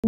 It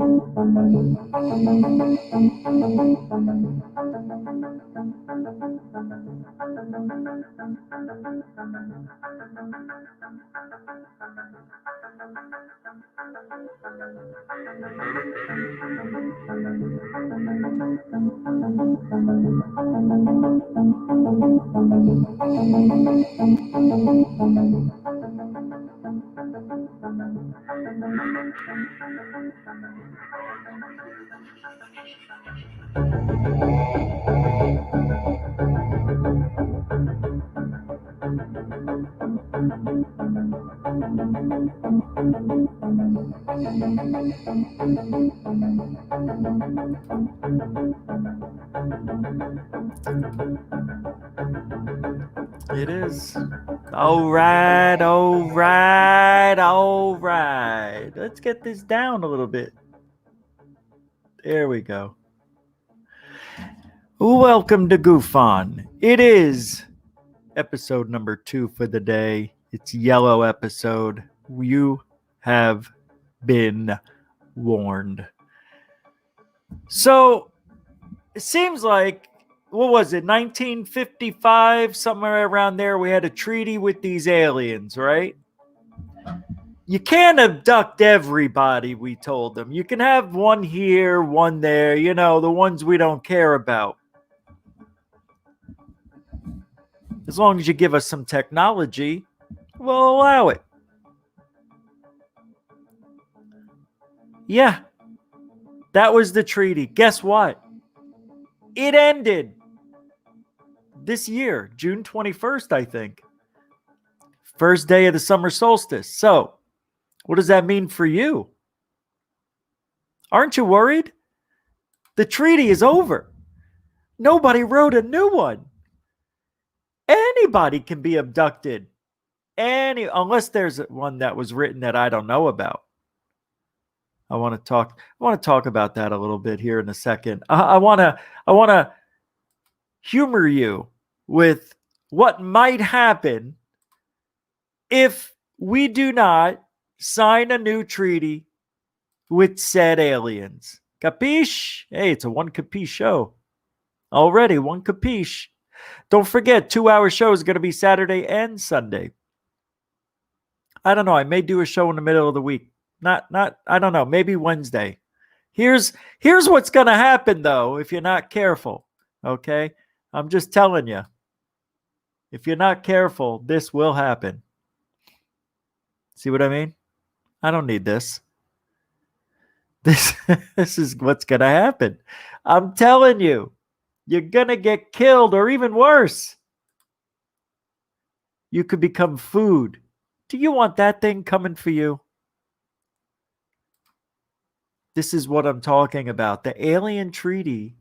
is. All right, all right, all right. Let's get this down a little bit. There we go. Welcome to GUFON. It is episode number 2 for the day. It's yellow episode. You have been warned. So, it seems like, what was it, 1955, somewhere around there, we had a treaty with these aliens, right? You can't abduct everybody, we told them. You can have one here, one there, you know, the ones we don't care about. As long as you give us some technology, we'll allow it. Yeah, that was the treaty. Guess what? It ended this year, June 21st, I think. First day of the summer solstice. So, what does that mean for you? Aren't you worried? The treaty is over. Nobody wrote a new one. Anybody can be abducted. Unless there's one that was written that I don't know about. I want to talk about that a little bit here in a second. I want to humor you with what might happen if we do not sign a new treaty with said aliens. Capiche? Hey, it's a one capiche show. Already, one capiche. Don't forget, 2-hour show is going to be Saturday and Sunday. I don't know. I may do a show in the middle of the week. Not. I don't know. Maybe Wednesday. Here's what's going to happen, though, if you're not careful. Okay? I'm just telling you. If you're not careful, this will happen. See what I mean? I don't need this. This is what's going to happen. I'm telling you. You're going to get killed, or even worse. You could become food. Do you want that thing coming for you? This is what I'm talking about. The alien treaty.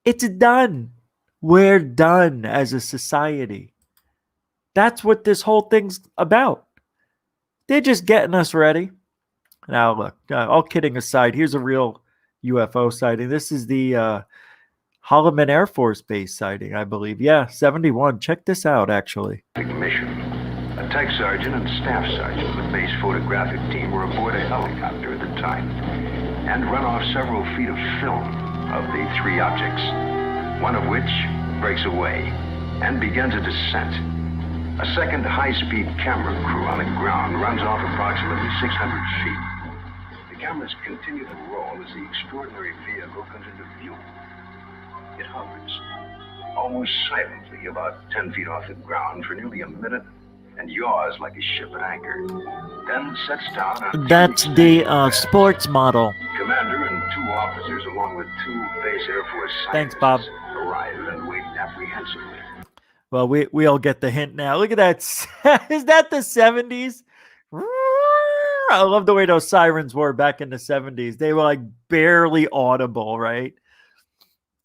It's done. We're done as a society. That's what this whole thing's about. They're just getting us ready. Now, look, all kidding aside, here's a real UFO sighting. This is the Holloman Air Force Base sighting, I believe. Yeah, 71. Check this out, actually. Mission. A tech sergeant and staff sergeant of the base photographic team were aboard a helicopter at the time and run off several feet of film of the 3 objects, one of which breaks away and begins a descent. A second high-speed camera crew on the ground runs off approximately 600 feet. The cameras continue to roll as the extraordinary vehicle comes into view. It hovers, almost silently, about 10 feet off the ground for nearly a minute and yaws like a ship at anchor. Then sets down on... That's the sports model. Commander and 2 officers, along with 2 base Air Force scientists, thanks, Bob, arrive and wait apprehensively. Well, we all get the hint now. Look at that. Is that the 70s? I love the way those sirens were back in the 70s. They were like barely audible, right?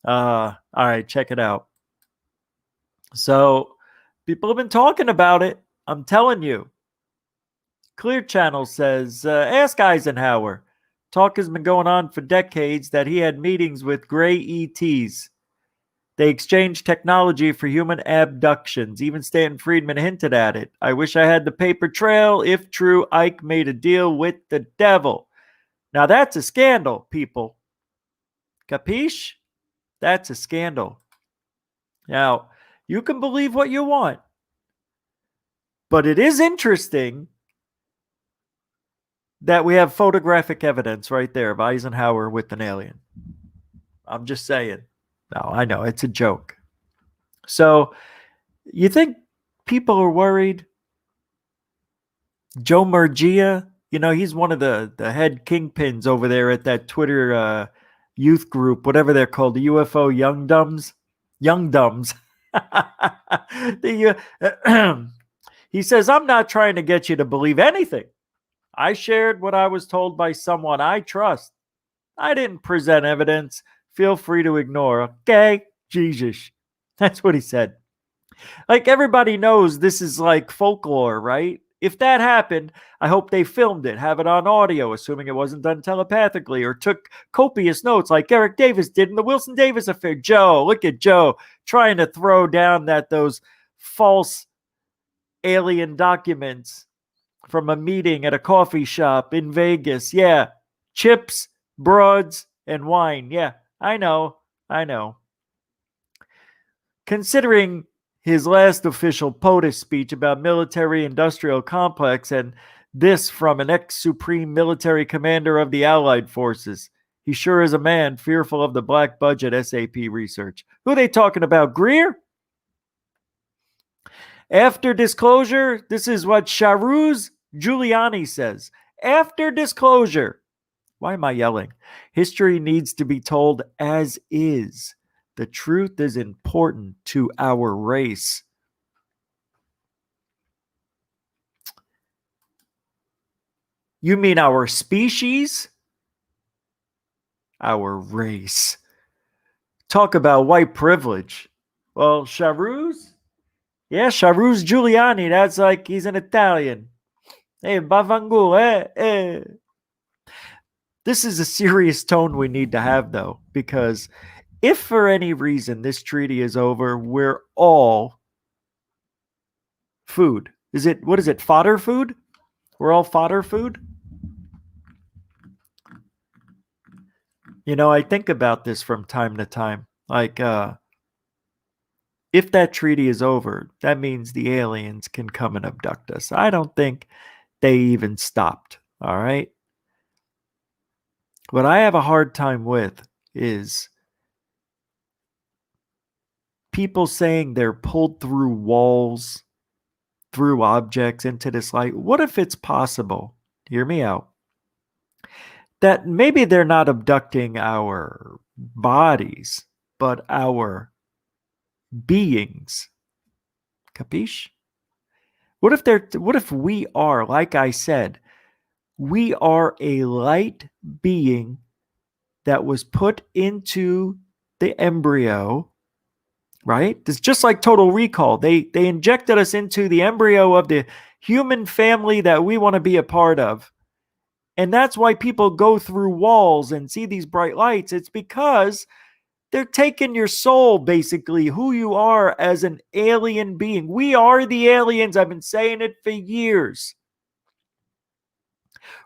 All right, check it out. So people have been talking about it. I'm telling you. Clear Channel says, ask Eisenhower. Talk has been going on for decades that he had meetings with gray ETs. They exchanged technology for human abductions. Even Stanton Friedman hinted at it. I wish I had the paper trail. If true, Ike made a deal with the devil. Now that's a scandal, people. Capiche? That's a scandal. Now, you can believe what you want, but it is interesting that we have photographic evidence right there of Eisenhower with an alien. I'm just saying. No, I know, it's a joke. So, you think people are worried? Joe Murgia, he's one of the head kingpins over there at that Twitter youth group, whatever they're called, the UFO Young Dumbs. Young Dumbs. He says, I'm not trying to get you to believe anything. I shared what I was told by someone I trust. I didn't present evidence. Feel free to ignore. Okay? Jesus. That's what he said. Like, everybody knows this is like folklore, right? If that happened, I hope they filmed it, have it on audio, assuming it wasn't done telepathically, or took copious notes like Eric Davis did in the Wilson Davis affair. Joe, look at Joe trying to throw down those false alien documents from a meeting at a coffee shop in Vegas. Yeah, chips, broads, and wine. Yeah, I know. Considering his last official POTUS speech about military-industrial complex and this from an ex-supreme military commander of the Allied forces, he sure is a man fearful of the black budget SAP research. Who are they talking about? Greer? After disclosure, this is what Shahruz Giuliani says. After disclosure, why am I yelling? History needs to be told as is. The truth is important to our race. You mean our species? Our race. Talk about white privilege. Well, Shahruz? Yeah, Shahruz Giuliani. That's like he's an Italian. Hey, Bavangul, eh. This is a serious tone we need to have, though, because if for any reason this treaty is over, we're all food. What is it, fodder food? We're all fodder food? I think about this from time to time. Like, if that treaty is over, that means the aliens can come and abduct us. I don't think they even stopped, all right? What I have a hard time with is people saying they're pulled through walls, through objects into this light. What if it's possible, hear me out, that maybe they're not abducting our bodies, but our beings? Capiche? What if we are, like I said, we are a light being that was put into the embryo, right? It's just like Total Recall. They injected us into the embryo of the human family that we want to be a part of. And that's why people go through walls and see these bright lights. It's because they're taking your soul, basically, who you are as an alien being. We are the aliens. I've been saying it for years.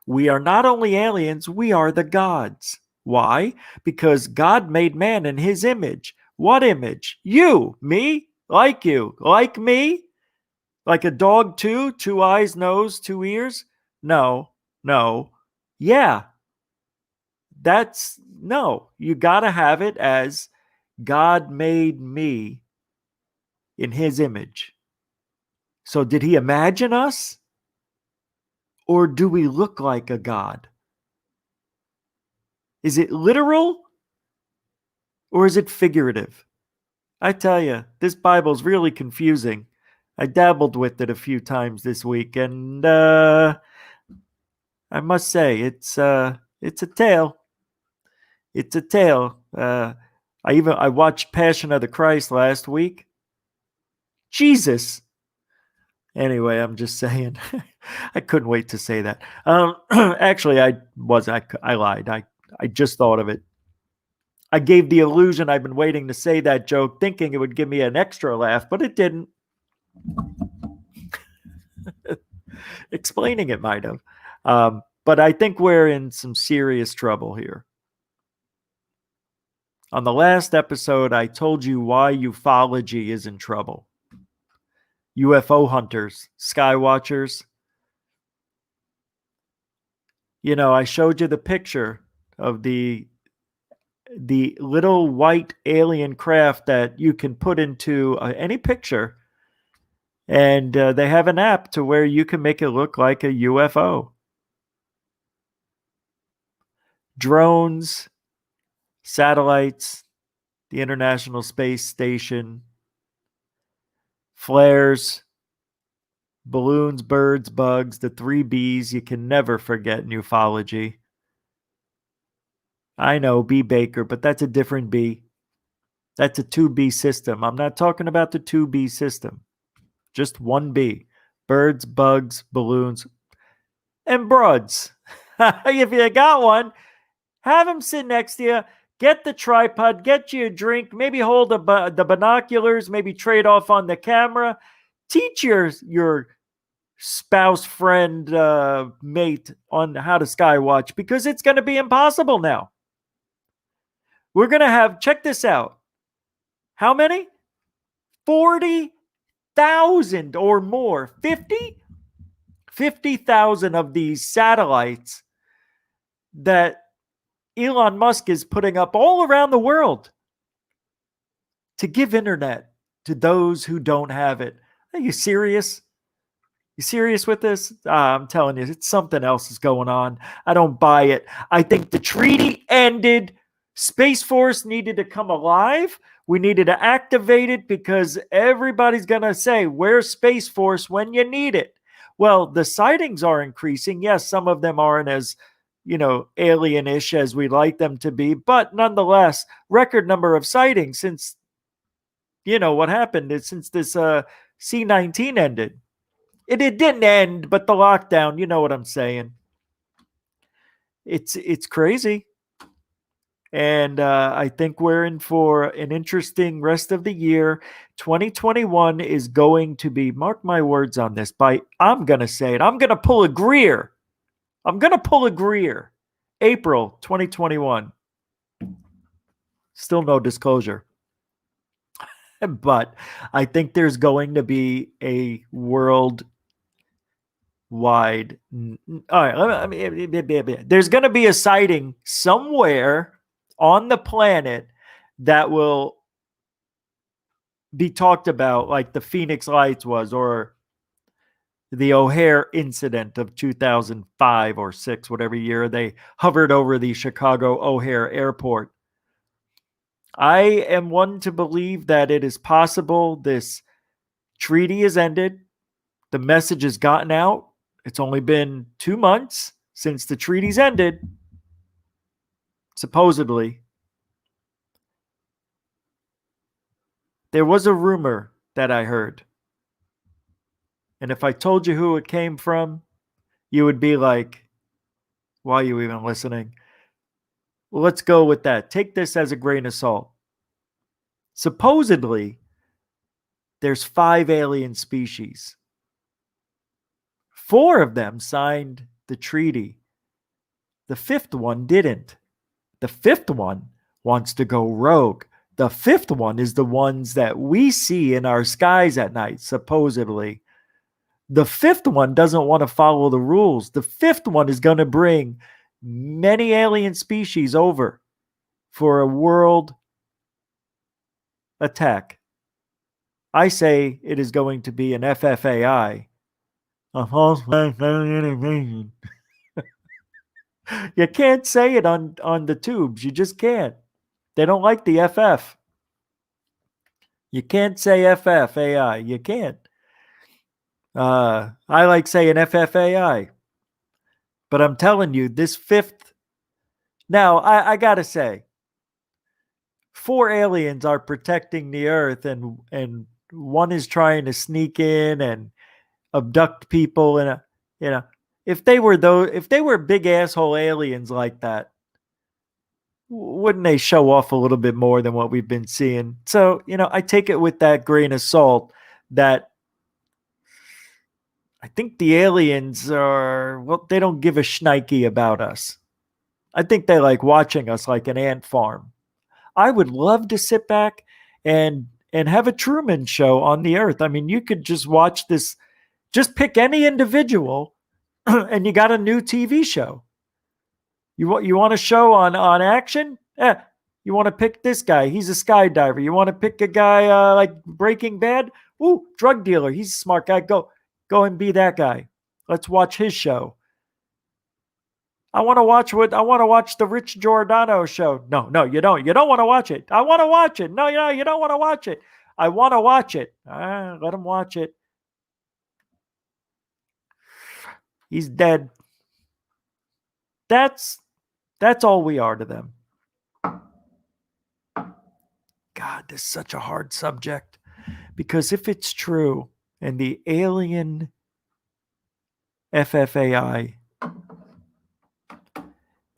We are not only aliens, we are the gods. Why? Because God made man in his image. What image? You, me, like you, like me, like a dog too, 2 eyes, nose, 2 ears. No. Yeah, no. You got to have it as God made me in his image. So did he imagine us? Or do we look like a god? Is it literal? Or is it figurative? I tell you, this Bible's really confusing. I dabbled with it a few times this week, and I must say, it's a tale. It's a tale. I watched Passion of the Christ last week. Jesus. Anyway, I'm just saying. I couldn't wait to say that. Actually, I lied. I just thought of it. I gave the illusion I've been waiting to say that joke, thinking it would give me an extra laugh, but it didn't. Explaining it might have. But I think we're in some serious trouble here. On the last episode, I told you why ufology is in trouble. UFO hunters, sky watchers. You know, I showed you the picture of the little white alien craft that you can put into any picture, and they have an app to where you can make it look like a UFO. Drones, satellites, the International Space Station, flares, balloons, birds, bugs, the 3 Bs you can never forget in ufology. I know, B. Baker, but that's a different B. That's a 2B system. I'm not talking about the 2B system. Just 1B. Birds, bugs, balloons, and broads. If you got one, have them sit next to you. Get the tripod, get you a drink, maybe hold the binoculars, maybe trade off on the camera. Teach your spouse, friend, mate on how to skywatch, because it's going to be impossible now. We're going to have, check this out. How many? 40,000 or more. 50,000 of these satellites that Elon Musk is putting up all around the world to give internet to those who don't have it. Are you serious? You serious with this? I'm telling you, it's something else is going on. I don't buy it. I think the treaty ended. Space Force needed to come alive. We needed to activate it because everybody's going to say, where's Space Force when you need it? Well, the sightings are increasing. Yes, some of them aren't as, alien-ish as we'd like them to be. But nonetheless, record number of sightings since, what happened is since this C-19 ended. It didn't end, but the lockdown, you know what I'm saying. It's crazy. And I think we're in for an interesting rest of the year. 2021 is going to be, mark my words on this, I'm going to say it. I'm going to pull a Greer. April 2021. Still no disclosure. But I think there's going to be a worldwide. All right. There's going to be a sighting somewhere on the planet that will be talked about, like the Phoenix Lights was, or the O'Hare incident of 2005 or 6, whatever year they hovered over the Chicago O'Hare Airport. I am one to believe that it is possible this treaty has ended. The message has gotten out. It's only been 2 months since the treaty's ended, supposedly. There was a rumor that I heard. And if I told you who it came from, you would be like, why are you even listening? Well, let's go with that. Take this as a grain of salt. Supposedly, there's 5 alien species. 4 of them signed the treaty. The 5th one didn't. The 5th one wants to go rogue. The 5th one is the ones that we see in our skies at night, supposedly. The 5th one doesn't want to follow the rules. The 5th one is going to bring many alien species over for a world attack. I say it is going to be an FFAI. A false flag alien invasion. You can't say it on the tubes. You just can't. They don't like the FF. You can't say FFAI. You can't. I like saying FFAI. But I'm telling you, this 5th... Now, I got to say, 4 aliens are protecting the Earth, and one is trying to sneak in and abduct people. And, if they were big asshole aliens like that, wouldn't they show off a little bit more than what we've been seeing? So, I take it with that grain of salt that I think the aliens are, well, they don't give a shnikey about us. I think they like watching us like an ant farm. I would love to sit back and have a Truman Show on the earth. I mean, you could just watch this, just pick any individual and you got a new TV show. You want a show on action? You want to pick this guy? He's a skydiver. You want to pick a guy like Breaking Bad? Ooh, drug dealer. He's a smart guy. Go and be that guy. Let's watch his show. I want to watch the Rich Giordano show. No, you don't. You don't want to watch it. I want to watch it. No, you don't want to watch it. I want to watch it. Let him watch it. He's dead. That's all we are to them. God, this is such a hard subject. Because if it's true, and the alien FFAI,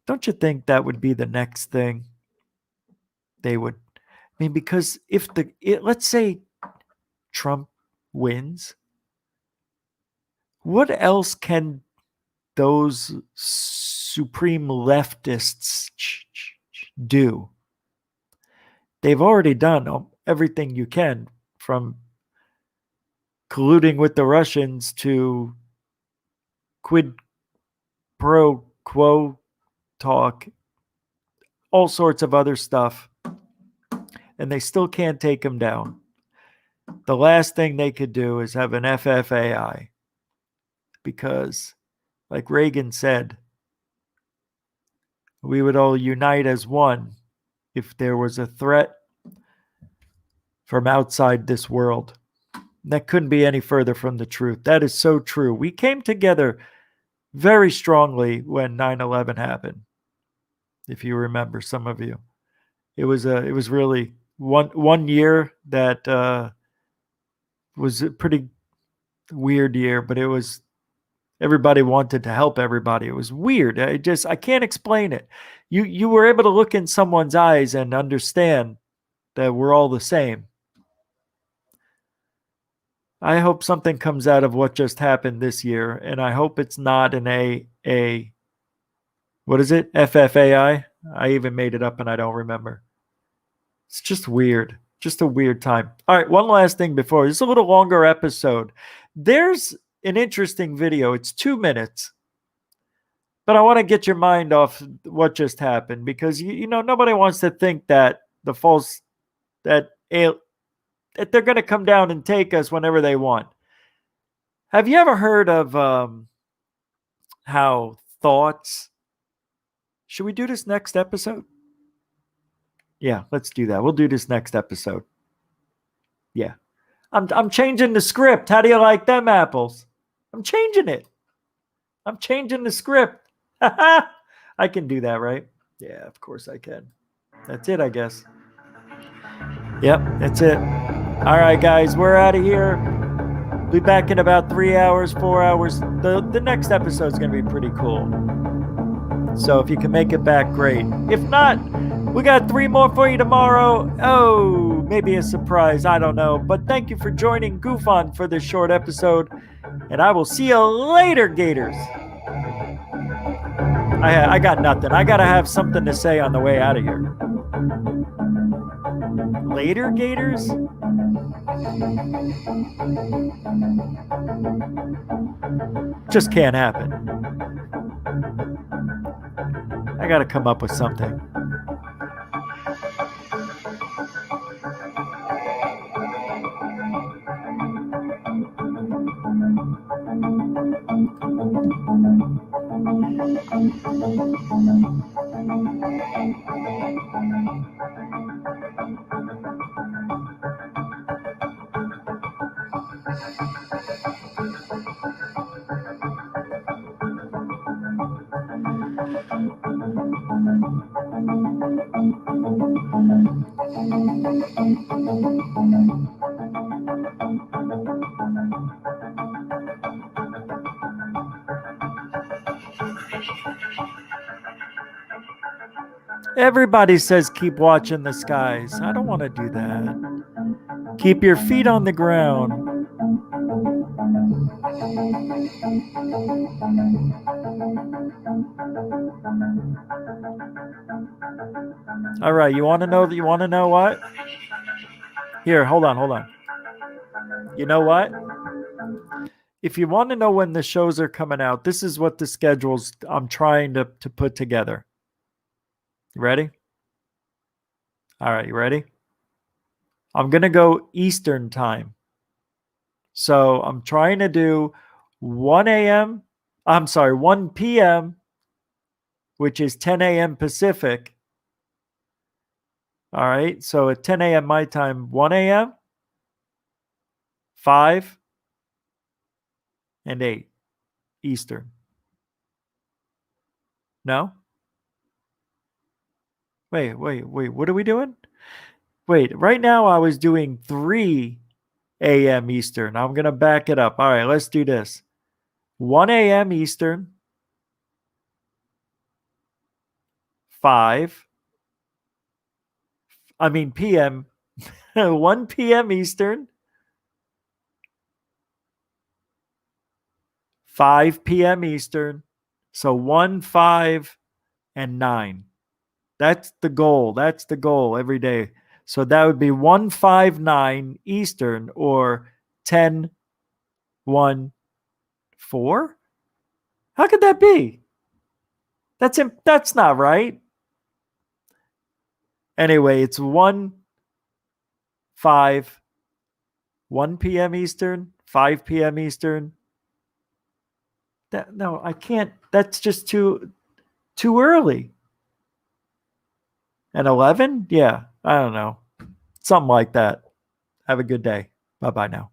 don't you think that would be the next thing they would? I mean, because if let's say Trump wins, what else can those supreme leftists do? They've already done everything you can, from colluding with the Russians to quid pro quo talk, all sorts of other stuff, and they still can't take him down. The last thing they could do is have an FFAI, because, like Reagan said, we would all unite as one if there was a threat from outside this world. That couldn't be any further from the truth. That is so true. We came together very strongly when 9/11 happened. If you remember, some of you, it was really one year that was a pretty weird year, but it was, everybody wanted to help everybody. It was weird. I can't explain it. You were able to look in someone's eyes and understand that we're all the same. I hope something comes out of what just happened this year, and I hope it's not an what is it? FFAI? I even made it up and I don't remember. It's just weird. Just a weird time. All right, one last thing before. This is a little longer episode. There's an interesting video. It's 2 minutes. But I want to get your mind off what just happened, because you know, nobody wants to think that that they're going to come down and take us whenever they want. Have you ever heard of how thoughts? Should we do this next episode? Yeah, let's do that. We'll do this next episode. Yeah. I'm changing the script. How do you like them apples? I'm changing it. I'm changing the script. I can do that, right? Yeah, of course I can. That's it, I guess. Yep, that's it. All right, guys, we're out of here. Be back in about 3 hours, 4 hours. The next episode is going to be pretty cool. So if you can make it back, great. If not, we got 3 more for you tomorrow. Oh, maybe a surprise. I don't know. But thank you for joining GUFON for this short episode. And I will see you later, Gators. I got nothing. I got to have something to say on the way out of here. Later, Gators? Just can't happen. I got to come up with something. Everybody says keep watching the skies. I don't want to do that. Keep your feet on the ground. All right, you want to know what? Here, hold on. You know what? If you want to know when the shows are coming out, this is what the schedules I'm trying to put together. You ready? All right, you ready? I'm going to go Eastern time. So I'm trying to do 1 a.m. I'm sorry, 1 p.m., which is 10 a.m. Pacific. All right. So at 10 a.m. my time, 1 a.m., 5, and 8 Eastern. No? Wait. What are we doing? Wait, right now I was doing 3 a.m. Eastern. I'm going to back it up. All right, let's do this. 1 a.m. Eastern, 5, PM, 1 p.m. Eastern, 5 p.m. Eastern. So 1, 5, and 9. That's the goal. That's the goal every day. So that would be 1, 5, 9 Eastern or 10, 1, 4. How could that be? That's not right. Anyway, it's 1, 5, 1 p.m. Eastern, 5 p.m. Eastern. No, I can't. That's just too early. And 11? Yeah, I don't know. Something like that. Have a good day. Bye-bye now.